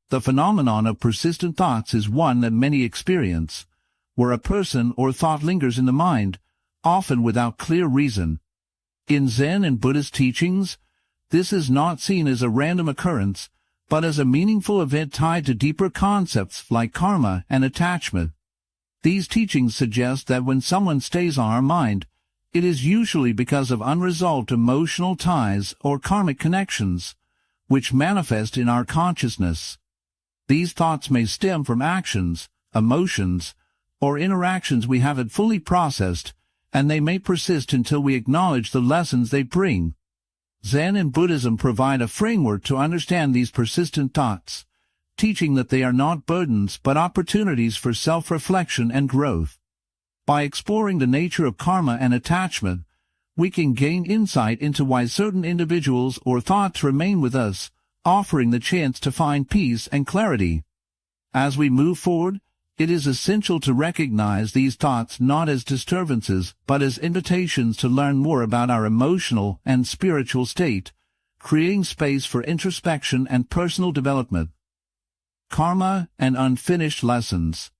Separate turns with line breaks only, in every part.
The phenomenon of persistent thoughts is one that many experience, where a person or thought lingers in the mind, often without clear reason. In Zen and Buddhist teachings, this is not seen as a random occurrence, but as a meaningful event tied to deeper concepts like karma and attachment. These teachings suggest that when someone stays on our mind, it is usually because of unresolved emotional ties or karmic connections, which manifest in our consciousness. These thoughts may stem from actions, emotions, or interactions we haven't fully processed, and they may persist until we acknowledge the lessons they bring. Zen and Buddhism provide a framework to understand these persistent thoughts, teaching that they are not burdens but opportunities for self-reflection and growth. By exploring the nature of karma and attachment, we can gain insight into why certain individuals or thoughts remain with us, offering the chance to find peace and clarity. As we move forward, it is essential to recognize these thoughts not as disturbances but as invitations to learn more about our emotional and spiritual state, creating space for introspection and personal development. Karma and unfinished lessons.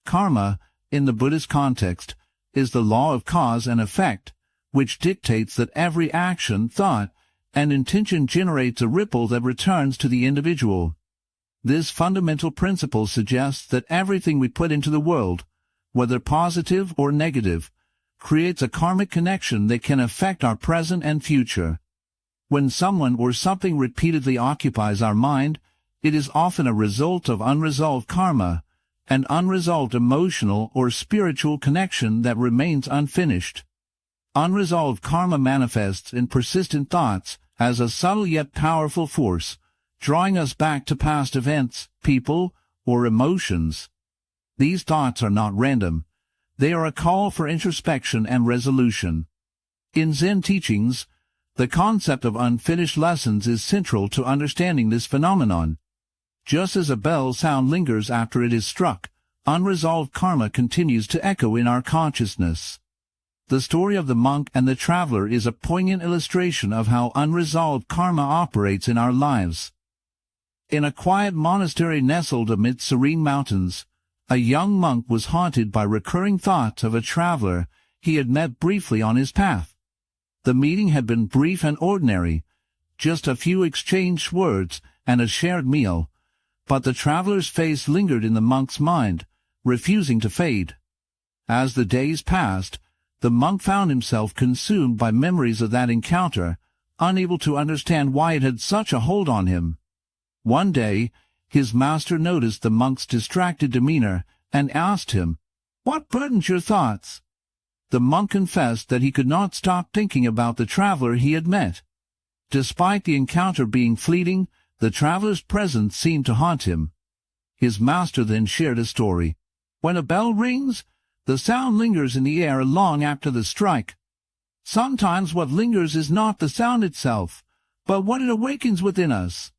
Karma, in the Buddhist context, is the law of cause and effect, which dictates that every action, thought, and intention generates a ripple that returns to the individual. This fundamental principle suggests that everything we put into the world, whether positive or negative, creates a karmic connection that can affect our present and future. When someone or something repeatedly occupies our mind, it is often a result of unresolved karma, an unresolved emotional or spiritual connection that remains unfinished. Unresolved karma manifests in persistent thoughts as a subtle yet powerful force, drawing us back to past events, people, or emotions. These thoughts are not random. They are a call for introspection and resolution. In Zen teachings, the concept of unfinished lessons is central to understanding this phenomenon. Just as a bell sound lingers after it is struck, unresolved karma continues to echo in our consciousness. The story of the monk and the traveler is a poignant illustration of how unresolved karma operates in our lives. In a quiet monastery nestled amid serene mountains, a young monk was haunted by recurring thoughts of a traveler he had met briefly on his path. The meeting had been brief and ordinary, just a few exchanged words and a shared meal, but the traveler's face lingered in the monk's mind, refusing to fade. As the days passed, the monk found himself consumed by memories of that encounter, unable to understand why it had such a hold on him. One day, his master noticed the monk's distracted demeanor and asked him, "What burdens your thoughts?" The monk confessed that he could not stop thinking about the traveler he had met. Despite the encounter being fleeting, the traveler's presence seemed to haunt him. His master then shared a story. When a bell rings, the sound lingers in the air long after the strike. Sometimes what lingers is not the sound itself, but what it awakens within us.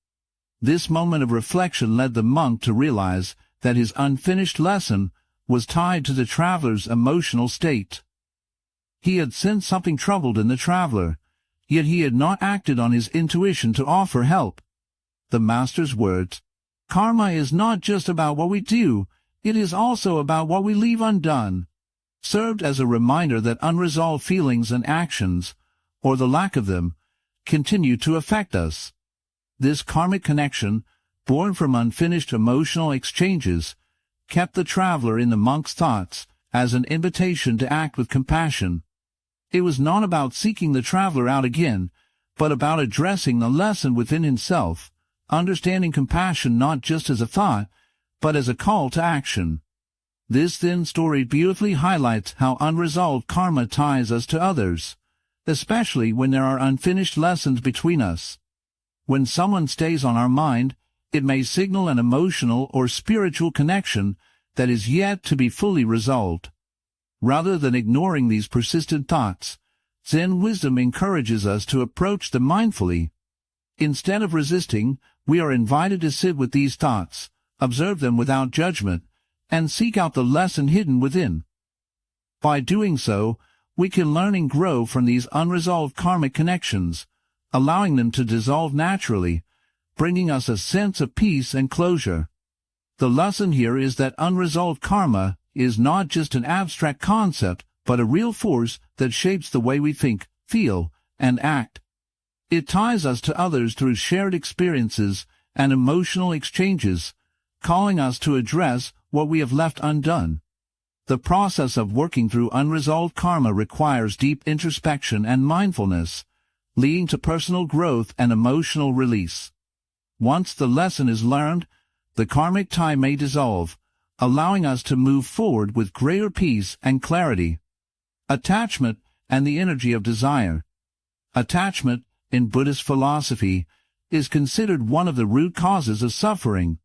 This moment of reflection led the monk to realize that his unfinished lesson was tied to the traveler's emotional state. He had sensed something troubled in the traveler, yet he had not acted on his intuition to offer help. The master's words, "Karma is not just about what we do, it is also about what we leave undone," served as a reminder that unresolved feelings and actions, or the lack of them, continue to affect us. This karmic connection, born from unfinished emotional exchanges, kept the traveler in the monk's thoughts as an invitation to act with compassion. It was not about seeking the traveler out again, but about addressing the lesson within himself, understanding compassion not just as a thought, but as a call to action. This thin story beautifully highlights how unresolved karma ties us to others, especially when there are unfinished lessons between us. When someone stays on our mind, it may signal an emotional or spiritual connection that is yet to be fully resolved. Rather than ignoring these persistent thoughts, Zen wisdom encourages us to approach them mindfully. Instead of resisting, we are invited to sit with these thoughts, observe them without judgment, and seek out the lesson hidden within. By doing so, we can learn and grow from these unresolved karmic connections, allowing them to dissolve naturally, bringing us a sense of peace and closure. The lesson here is that unresolved karma is not just an abstract concept, but a real force that shapes the way we think, feel, and act. It ties us to others through shared experiences and emotional exchanges, calling us to address what we have left undone. The process of working through unresolved karma requires deep introspection and mindfulness, leading to personal growth and emotional release. Once the lesson is learned, the karmic tie may dissolve, allowing us to move forward with greater peace and clarity. Attachment and the energy of desire. Attachment, in Buddhist philosophy, is considered one of the root causes of suffering.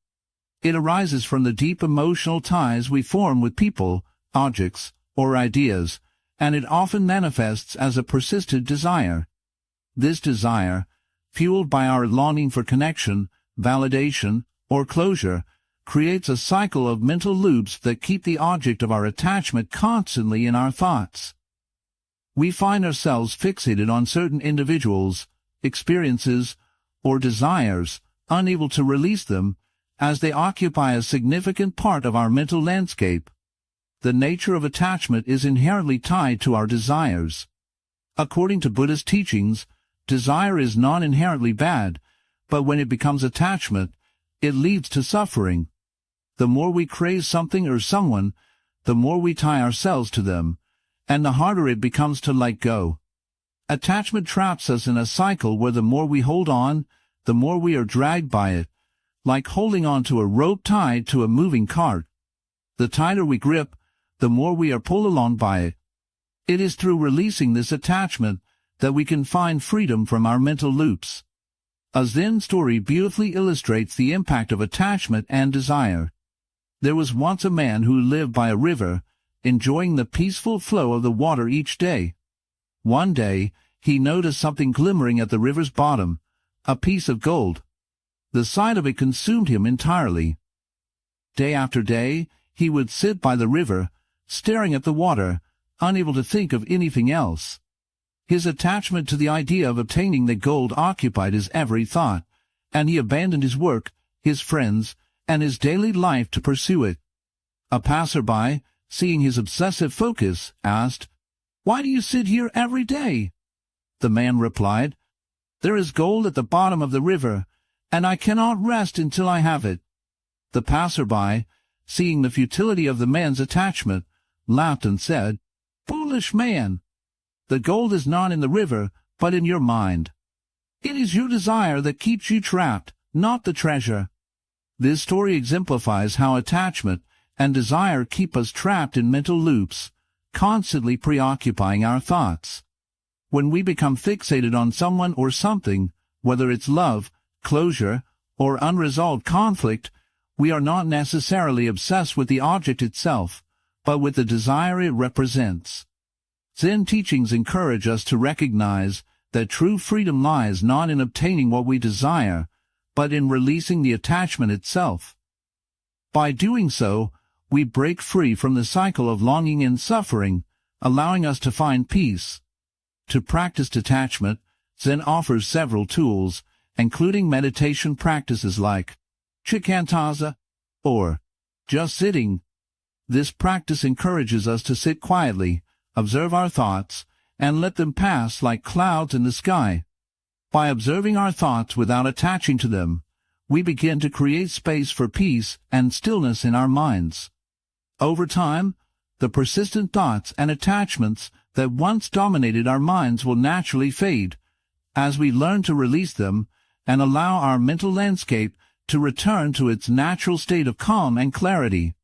It arises from the deep emotional ties we form with people, objects, or ideas, and it often manifests as a persistent desire. This desire, fueled by our longing for connection, validation, or closure, creates a cycle of mental loops that keep the object of our attachment constantly in our thoughts. We find ourselves fixated on certain individuals, experiences, or desires, unable to release them, as they occupy a significant part of our mental landscape. The nature of attachment is inherently tied to our desires. According to Buddhist teachings, desire is not inherently bad, but when it becomes attachment, it leads to suffering. The more we crave something or someone, the more we tie ourselves to them, and the harder it becomes to let go. Attachment traps us in a cycle where the more we hold on, the more we are dragged by it, like holding on to a rope tied to a moving cart. The tighter we grip, the more we are pulled along by it. It is through releasing this attachment that we can find freedom from our mental loops. A Zen story beautifully illustrates the impact of attachment and desire. There was once a man who lived by a river, enjoying the peaceful flow of the water each day. One day, he noticed something glimmering at the river's bottom, a piece of gold. The sight of it consumed him entirely. Day after day, he would sit by the river, staring at the water, unable to think of anything else. His attachment to the idea of obtaining the gold occupied his every thought, and he abandoned his work, his friends, and his daily life to pursue it. A passerby, seeing his obsessive focus, asked, "Why do you sit here every day?" The man replied, "There is gold at the bottom of the river, and I cannot rest until I have it." The passerby, seeing the futility of the man's attachment, laughed and said, "Foolish man! The gold is not in the river, but in your mind. It is your desire that keeps you trapped, not the treasure." This story exemplifies how attachment and desire keep us trapped in mental loops, constantly preoccupying our thoughts. When we become fixated on someone or something, whether it's love, closure, or unresolved conflict, we are not necessarily obsessed with the object itself, but with the desire it represents. Zen teachings encourage us to recognize that true freedom lies not in obtaining what we desire, but in releasing the attachment itself. By doing so, we break free from the cycle of longing and suffering, allowing us to find peace. To practice detachment, Zen offers several tools, including meditation practices like Chikantaza, or just sitting. This practice encourages us to sit quietly, observe our thoughts, and let them pass like clouds in the sky. By observing our thoughts without attaching to them, we begin to create space for peace and stillness in our minds. Over time, the persistent thoughts and attachments that once dominated our minds will naturally fade, as we learn to release them and allow our mental landscape to return to its natural state of calm and clarity.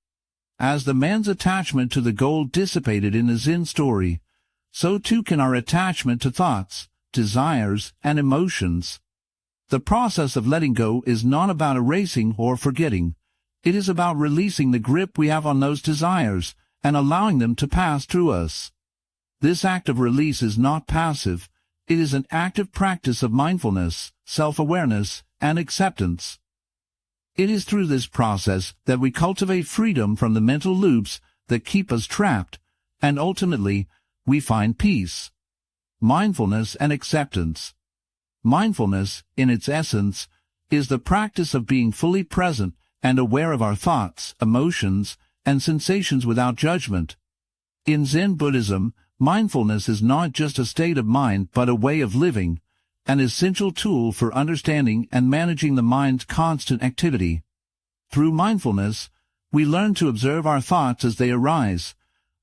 As the man's attachment to the gold dissipated in the Zen story, so too can our attachment to thoughts, desires, and emotions. The process of letting go is not about erasing or forgetting. It is about releasing the grip we have on those desires and allowing them to pass through us. This act of release is not passive. It is an active practice of mindfulness, self-awareness, and acceptance. It is through this process that we cultivate freedom from the mental loops that keep us trapped, and ultimately, we find peace. Mindfulness and acceptance. Mindfulness, in its essence, is the practice of being fully present and aware of our thoughts, emotions, and sensations without judgment. In Zen Buddhism, mindfulness is not just a state of mind but a way of living, an essential tool for understanding and managing the mind's constant activity. Through mindfulness, we learn to observe our thoughts as they arise,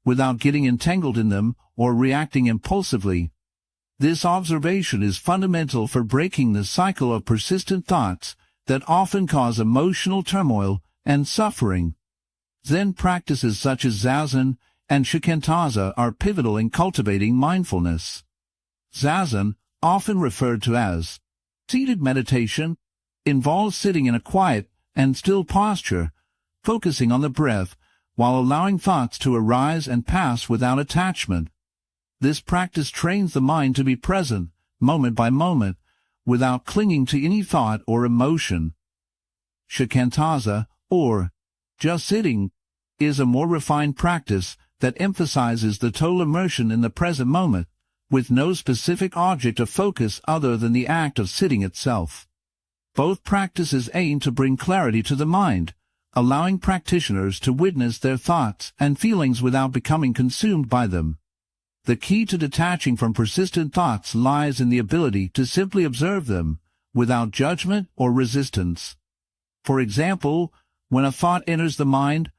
without getting entangled in them or reacting impulsively. This observation is fundamental for breaking the cycle of persistent thoughts that often cause emotional turmoil and suffering. Zen practices such as Zazen and Shikantaza are pivotal in cultivating mindfulness. Zazen, often referred to as seated meditation, involves sitting in a quiet and still posture, focusing on the breath while allowing thoughts to arise and pass without attachment. This practice trains the mind to be present, moment by moment, without clinging to any thought or emotion. Shikantaza, or just sitting, is a more refined practice that emphasizes the total immersion in the present moment, with no specific object of focus other than the act of sitting itself. Both practices aim to bring clarity to the mind, allowing practitioners to witness their thoughts and feelings without becoming consumed by them. The key to detaching from persistent thoughts lies in the ability to simply observe them, without judgment or resistance. For example, when a thought enters the mind,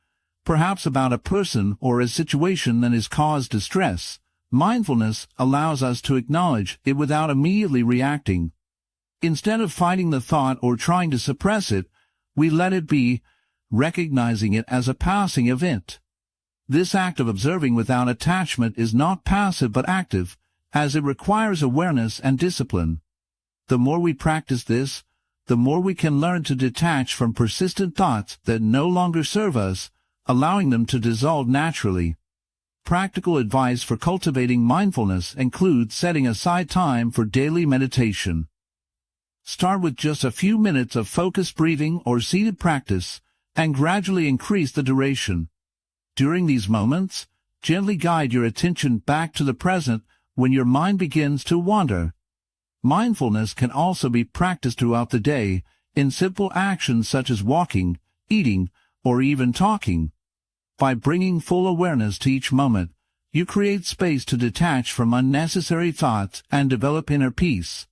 perhaps about a person or a situation that has caused distress, mindfulness allows us to acknowledge it without immediately reacting. Instead of fighting the thought or trying to suppress it, we let it be, recognizing it as a passing event. This act of observing without attachment is not passive but active, as it requires awareness and discipline. The more we practice this, the more we can learn to detach from persistent thoughts that no longer serve us, allowing them to dissolve naturally. Practical advice for cultivating mindfulness includes setting aside time for daily meditation. Start with just a few minutes of focused breathing or seated practice, and gradually increase the duration. During these moments, gently guide your attention back to the present when your mind begins to wander. Mindfulness can also be practiced throughout the day, in simple actions such as walking, eating, or even talking. By bringing full awareness to each moment, you create space to detach from unnecessary thoughts and develop inner peace.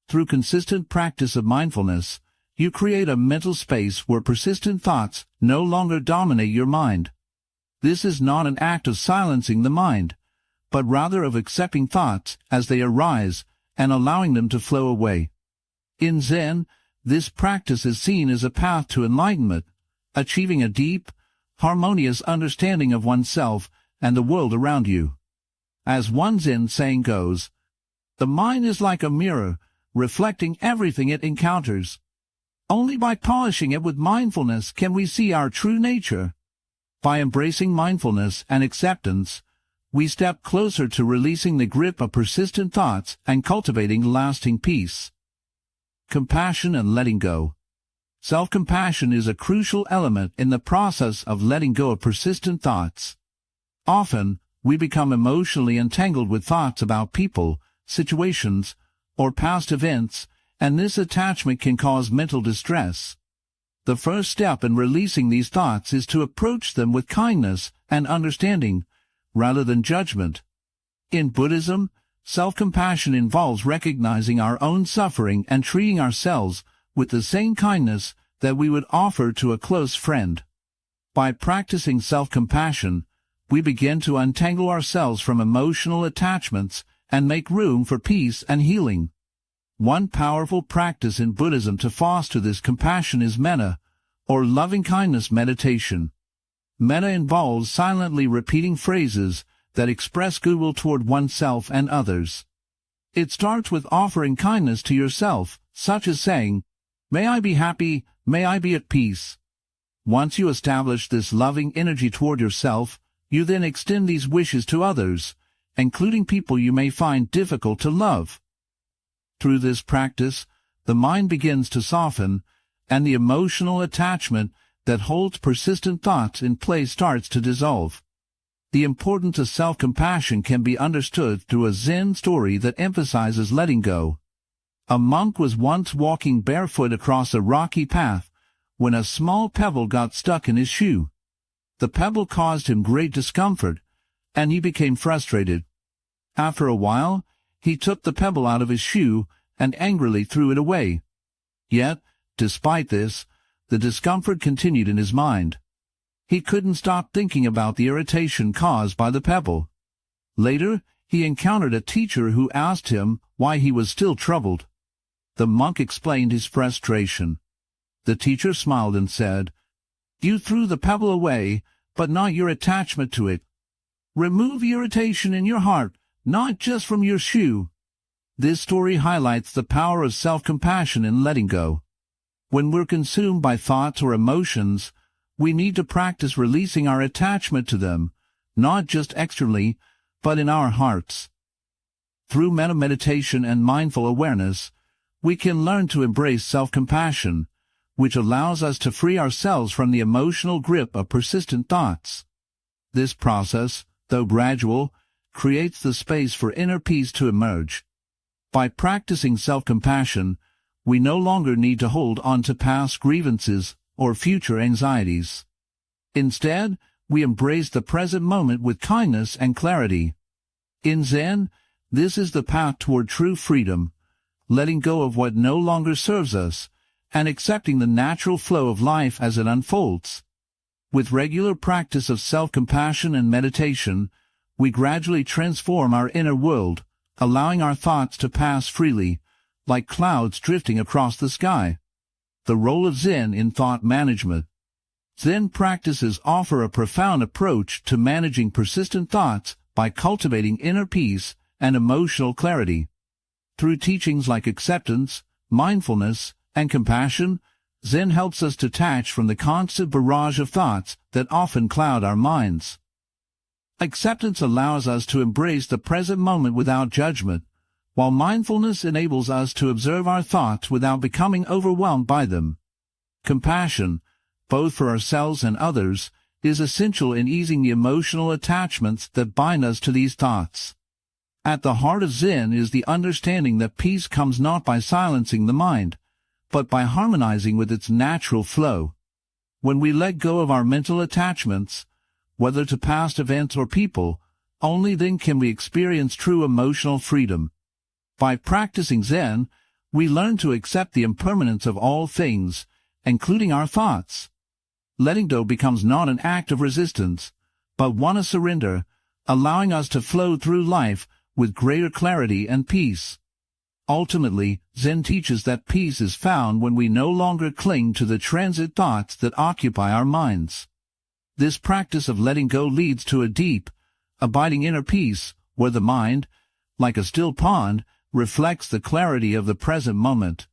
Through consistent practice of mindfulness, you create a mental space where persistent thoughts no longer dominate your mind. This is not an act of silencing the mind, but rather of accepting thoughts as they arise and allowing them to flow away. In Zen, this practice is seen as a path to enlightenment, achieving a deep, harmonious understanding of oneself and the world around you. As one Zen saying goes, "The mind is like a mirror, reflecting everything it encounters. Only by polishing it with mindfulness can we see our true nature." By embracing mindfulness and acceptance, we step closer to releasing the grip of persistent thoughts and cultivating lasting peace. Compassion and letting go. Self-compassion is a crucial element in the process of letting go of persistent thoughts. Often, we become emotionally entangled with thoughts about people, situations, or past events, and this attachment can cause mental distress. The first step in releasing these thoughts is to approach them with kindness and understanding, rather than judgment. In Buddhism, self-compassion involves recognizing our own suffering and treating ourselves with the same kindness that we would offer to a close friend. By practicing self-compassion, we begin to untangle ourselves from emotional attachments and make room for peace and healing. One powerful practice in Buddhism to foster this compassion is metta, or loving-kindness meditation. Metta involves silently repeating phrases that express goodwill toward oneself and others. It starts with offering kindness to yourself, such as saying, "May I be happy, may I be at peace." Once you establish this loving energy toward yourself, you then extend these wishes to others, including people you may find difficult to love. Through this practice, the mind begins to soften, and the emotional attachment that holds persistent thoughts in place starts to dissolve. The importance of self-compassion can be understood through a Zen story that emphasizes letting go. A monk was once walking barefoot across a rocky path when a small pebble got stuck in his shoe. The pebble caused him great discomfort, and he became frustrated. After a while, he took the pebble out of his shoe and angrily threw it away. Yet, despite this, the discomfort continued in his mind. He couldn't stop thinking about the irritation caused by the pebble. Later, he encountered a teacher who asked him why he was still troubled. The monk explained his frustration. The teacher smiled and said, "You threw the pebble away, but not your attachment to it. Remove the irritation in your heart, not just from your shoe." This story highlights the power of self-compassion in letting go. When we're consumed by thoughts or emotions, we need to practice releasing our attachment to them, not just externally, but in our hearts. Through meditation and mindful awareness, we can learn to embrace self-compassion, which allows us to free ourselves from the emotional grip of persistent thoughts. This process, though gradual, creates the space for inner peace to emerge. By practicing self-compassion, we no longer need to hold on to past grievances or future anxieties. Instead, we embrace the present moment with kindness and clarity. In Zen, this is the path toward true freedom, letting go of what no longer serves us, and accepting the natural flow of life as it unfolds. With regular practice of self-compassion and meditation, we gradually transform our inner world, allowing our thoughts to pass freely, like clouds drifting across the sky. The role of Zen in thought management. Zen practices offer a profound approach to managing persistent thoughts by cultivating inner peace and emotional clarity. Through teachings like acceptance, mindfulness, and compassion, Zen helps us detach from the constant barrage of thoughts that often cloud our minds. Acceptance allows us to embrace the present moment without judgment, while mindfulness enables us to observe our thoughts without becoming overwhelmed by them. Compassion, both for ourselves and others, is essential in easing the emotional attachments that bind us to these thoughts. At the heart of Zen is the understanding that peace comes not by silencing the mind, but by harmonizing with its natural flow. When we let go of our mental attachments, whether to past events or people, only then can we experience true emotional freedom. By practicing Zen, we learn to accept the impermanence of all things, including our thoughts. Letting go becomes not an act of resistance, but one of surrender, allowing us to flow through life with greater clarity and peace. Ultimately, Zen teaches that peace is found when we no longer cling to the transit thoughts that occupy our minds. This practice of letting go leads to a deep, abiding inner peace, where the mind, like a still pond, reflects the clarity of the present moment.